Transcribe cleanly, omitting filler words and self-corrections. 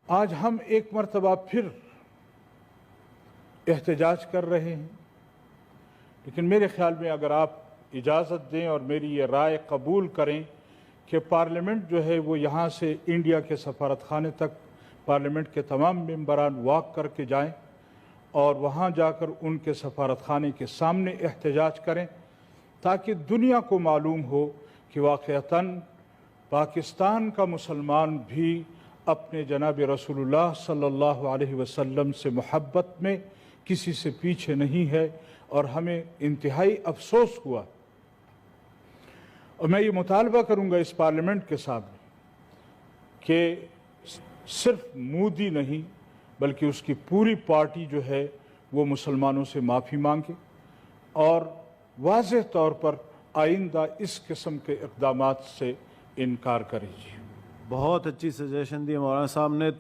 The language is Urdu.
آج ہم ایک مرتبہ پھر احتجاج کر رہے ہیں، لیکن میرے خیال میں اگر آپ اجازت دیں اور میری یہ رائے قبول کریں کہ پارلیمنٹ جو ہے وہ یہاں سے انڈیا کے سفارت خانے تک پارلیمنٹ کے تمام ممبران واک کر کے جائیں اور وہاں جا کر ان کے سفارت خانے کے سامنے احتجاج کریں، تاکہ دنیا کو معلوم ہو کہ واقعتاً پاکستان کا مسلمان بھی اپنے جناب رسول اللہ صلی اللہ علیہ وسلم سے محبت میں کسی سے پیچھے نہیں ہے۔ اور ہمیں انتہائی افسوس ہوا، اور میں یہ مطالبہ کروں گا اس پارلیمنٹ کے سامنے کہ صرف مودی نہیں بلکہ اس کی پوری پارٹی جو ہے وہ مسلمانوں سے معافی مانگے اور واضح طور پر آئندہ اس قسم کے اقدامات سے انکار کرے۔ بہت اچھی سجیشن دی مولانا صاحب نے۔